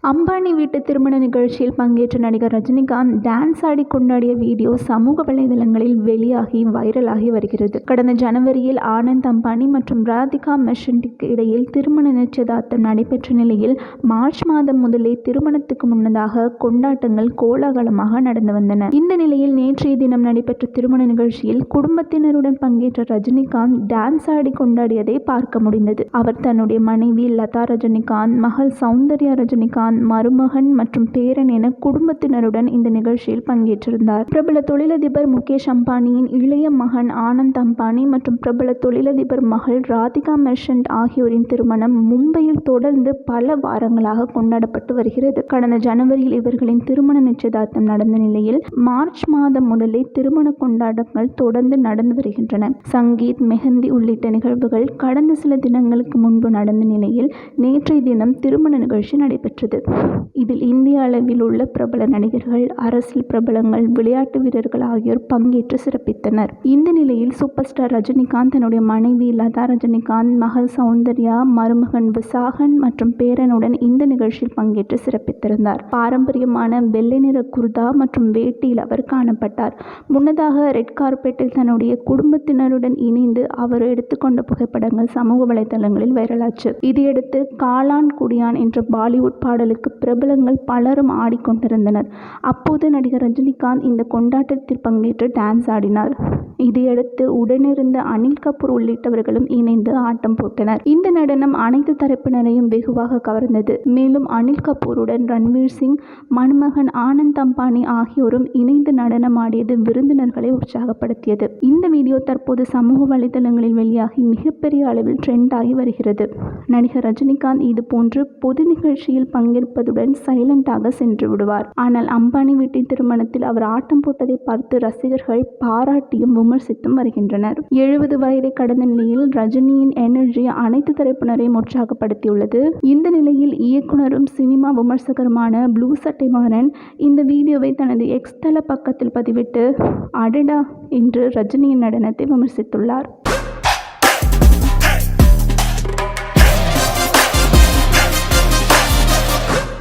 அம்பானி வீட்டு திருமண நிகழ்ச்சியில் பங்கேற்ற நடிகர் ரஜினிகாந்த் டான்ஸ் ஆடி கொண்டாடிய வீடியோ சமூக வலைதளங்களில் வெளியாகி வைரலாகி வருகிறது. கடந்த ஜனவரியில் ஆனந்த் அம்பானி மற்றும் ராதிகா மெர்ச்சன்ட்டுக்கு இடையில் திருமண நிச்சயதார்த்தம் நடைபெற்ற நிலையில் மார்ச் மாதம் முதலே திருமணத்துக்கு முன்னதாக கொண்டாட்டங்கள் கோலாகலமாக நடந்து வந்தன. இந்த நிலையில் நேற்றைய தினம் நடைபெற்ற திருமண நிகழ்ச்சியில் குடும்பத்தினருடன் பங்கேற்ற ரஜினிகாந்த் டான்ஸ் ஆடி கொண்டாடியதை பார்க்க முடிந்தது. அவர் தன்னுடைய மனைவி லதா ரஜினிகாந்த், மகள் சௌந்தர்யா ரஜினிகாந்த், மருமகன் மற்றும் பேரன் என குடும்பத்தினருடன் இந்த நிகழ்ச்சியில் பங்கேற்றிருந்தார். பிரபல தொழிலதிபர் முகேஷ் அம்பானியின் இளைய மகன் ஆனந்த் அம்பானி மற்றும் பிரபல தொழிலதிபர் மகள் ராதிகா மெர்ச்சன்ட் ஆகியோரின் திருமணம் மும்பையில் தொடர்ந்து பல வாரங்களாக கொண்டாடப்பட்டு வருகிறது. கடந்த ஜனவரியில் இவர்களின் திருமண நிச்சயதார்த்தம் நடந்த நிலையில் மார்ச் மாதம் முதலே திருமண கொண்டாட்டங்கள் தொடர்ந்து நடந்து வருகின்றன. சங்கீத், மெஹந்தி உள்ளிட்ட நிகழ்வுகள் கடந்த சில தினங்களுக்கு முன்பு நடந்த நிலையில் நேற்றைய தினம் திருமண நிகழ்ச்சி நடைபெற்றது. இதில் இந்திய அளவில் உள்ள பிரபல நடிகர்கள், அரசியல் பிரபலங்கள், விளையாட்டு வீரர்கள் ஆகியோர் பங்கேற்று சிறப்பித்தனர். இந்த நிலையில் சூப்பர் ஸ்டார் ரஜினிகாந்த் தன்னுடைய மனைவி லதா ரஜினிகாந்த், மகள் சௌந்தர்யா, மருமகன் விசாகன் மற்றும் பேரனுடன் இந்த நிகழ்ச்சியில் பங்கேற்று சிறப்பித்திருந்தார். பாரம்பரியமான வெள்ளை நிற குர்தா மற்றும் வேட்டியில் அவர் காணப்பட்டார். முன்னதாக ரெட் கார்பெட்டில் தன்னுடைய குடும்பத்தினருடன் இணைந்து அவர் எடுத்துக்கொண்ட புகைப்படங்கள் சமூக வலைதளங்களில் வைரலாச்சு. இதையடுத்து காலான் குடியான் என்ற பாலிவுட் பாடலுக்கு பிரபலங்கள் பலரும் ஆடிக்கொண்டிருந்தனர். அப்போது நடிகர் ரஜினிகாந்த் இந்த கொண்டாட்டத்தில் பங்கேற்று டான்ஸ் ஆடினார். இதையடுத்து உடனிருந்த அனில் கபூர் உள்ளிட்டவர்களும் இணைந்து ஆட்டம் போட்டனர். இந்த நடனம் அனைத்து தரப்பினரையும் வெகுவாக கவர்ந்தது. மேலும் அனில் கபூருடன் ரன்வீர் சிங், மணமகன் ஆனந்த் அம்பானி ஆகியோரும் இணைந்து நடனம் ஆடியது விருந்தினர்களை உற்சாகப்படுத்தியது. இந்த வீடியோ தற்போது சமூக வலைதளங்களில் வெளியாகி மிகப்பெரிய அளவில் ட்ரெண்ட் ஆகி வருகிறது. நடிகர் ரஜினிகாந்த் இது போன்று பொது நிகழ்ச்சியில் பங்கேற்பதுடன் சைலண்டாக சென்று விடுவார். ஆனால் அம்பானி வீட்டின் திருமணத்தில் அவர் ஆட்டம் போட்டதை பார்த்து ரசிகர்கள் பாராட்டியும் விமர்சித்தும் வருகின்றனர். 70 வயதை கடந்த நிலையில் ரஜினியின் எனர்ஜி அனைத்து தரப்பினரையும் உற்சாகப்படுத்தியுள்ளது. இந்த நிலையில் இயக்குனரும் சினிமா விமர்சகருமான ப்ளூ சட்டை மாறன் இந்த வீடியோவை தனது எக்ஸ் தள பக்கத்தில் பதிவிட்டு அடடா என்று ரஜினியின் நடனத்தை விமர்சித்துள்ளார்.